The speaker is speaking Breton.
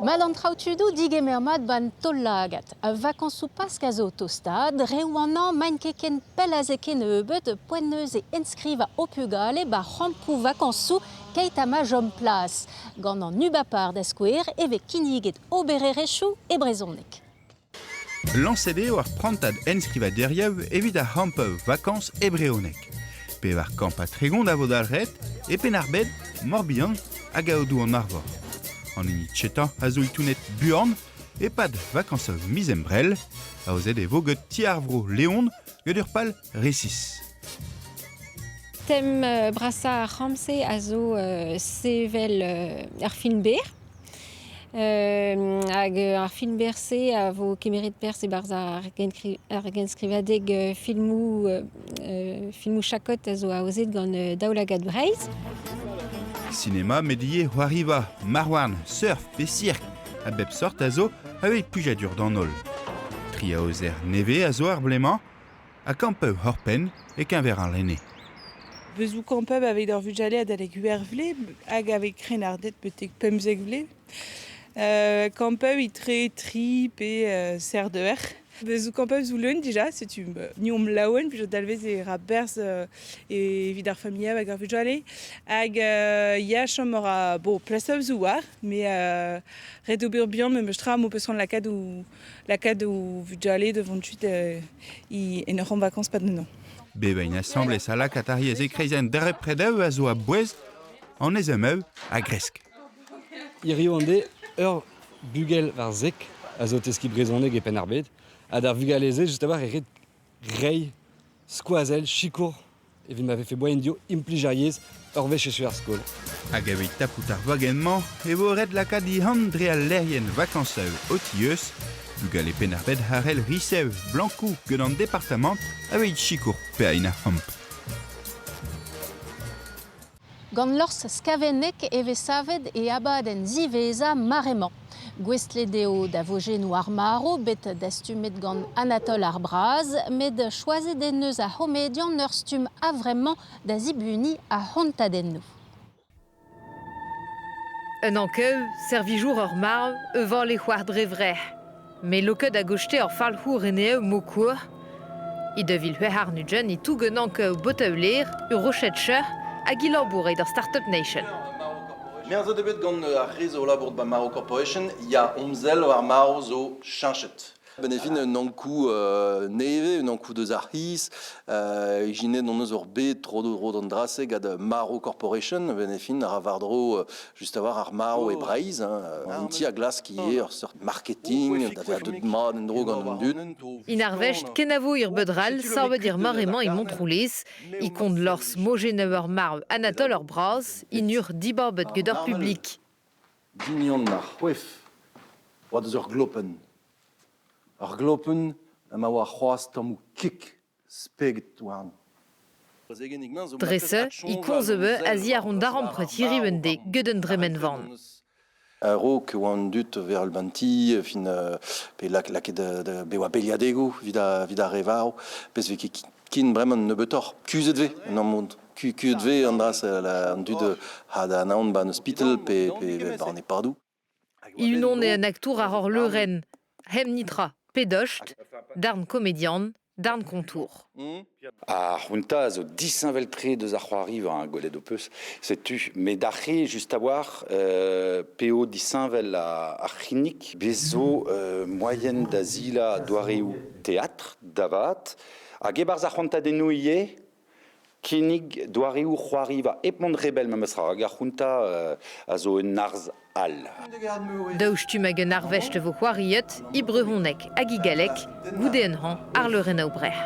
Madan traoutudou digemermat ban tollagat. A vacances pask a zo tostad, reuanan main keken pel a zeken eubet poenneuse inscriva opugale ba rampou vacances keit a ma jom plas. Gant an ubapar d'eskouer eve kiniget obererechou e brezonnek. Lancede war prantad enskriva deriev evit a rampeu vacances e breonek. Pe war kampa tregont a vodalret e penarbed morbihan hag a odou an arvor. An eni tchetan a zo itounet buan e pad vakañsov mizembrel a ozet e voget tiarvro leon gant ur pal resis. Tem brasa ramse a zo sevel ar filmber. Hag ar filmber se a vo kemerit per se barza ar genskrivadig filmou chakot a zo a ozet gant daoulagad breiz. Cinéma medie c'hoariva, marwan, surf pe cirque a bep sort a zo avec pujadur d'an ol. Tri a ozer neve a zo ar bleman, a kampeu horpen e kenver ar lenne. Bezou kampeu avec ur vujale a dalek huer vle, hag avec krenardet petek pemzek vle. Kampeu itre tri pe ser de er. Bezou kampeu zouleun déjà, c'est tu niom laouen, puis je dalvez e rabers e vid ar famille hag ar vujale. Hag ya chom ora, bo, plasov zouar, mais red ober bihan me meustra mo peus ran lakad ou vujale devant tuit en ur ran vacances pas de non. Bebein assemble sa lak atariez e kreizen dere predeu a zo a bouez an ezemeu a gresk. Irio ande ur bugel var zek a zo teski brezoneg e penarbed. A d'ar vugaleze, just a war eret rei, skoazel, chikour, evit m'ave fait boendio implijariez ur vech esu ar skol. Hag evit tapout ar vagenman e vo red lakad i han dre al lerien vakañsov otieus, bugal e penarbed harel risev blankou gant an departament avec chikour pe aina hamp. Gant lors skavennek eve savet e abad en ziveza marement. Gwestledeo da vogenou ar maro bet d'astumet gant Anatole ar braz, met choazet en eus a homedian ur stum avremment da zibuni a hontadennou. Un ankeu, servijour ur mar, evan le c'hoar dre vre. Me loket a gochte ur falhour eneo mokour. I devil huehar nugen i tout gen ankeu boteuler, ur rochet cheur, hag i labour d'ar Startup Nation. Me an zo debet gant ar rezo o labour da Maro Corporation, ya omzel ar Maro zo chanchet. Benefin un ankou neve, un ankou deus ar his, jinet non eus ur bet tro an draseg ad Maro Corporation, benefin ar avardro just a war ar Maro e Breiz, un ti a glas ki e ur sort marketing, da a deud mad en dro gant an dud. In ar vest, kenavo ur bedral, savet dir marement i montroulez, i kont lors mogeneu ur mar Anatole ur braz, in ur dibarbet gant ur publik. Dinion ar c'hwef, oa deus ur glopen. Ar glopen, ma oa c'hoaz tamou kik speget oan. Dresse, i konzebe a zi a rond daran pretiri wende gant un dremen van. Ro que oan dut ver al banti, fin pe laket de bewa beliadego vid a revao, pez ve kin bremen nebetor. Kuzet ve, nan mont. Kuzet ve an dras an dud ha da naon ban hospital pe ban e pardou. I unon e an aktour ar ur leuren, hem nitra, pedocht, darn komedian, darn kontour. A c'hounta zo disinvel tre deus ar c'hoari war an golet o peus, setu. Me d'arre just a war PO disinvel ar c'hinnik bezo moyen da zila doareoù teatr, davat, hag e barz ar c'hoantadennou ie, kinnig doareoù c'hoari va epmont rebel ma mesra, hag ar c'hounta a zo un arz al. Daoustum hag un arvest vo c'hoariet, i brehonnek hag i galek, goude un ran ar leurennoù brech.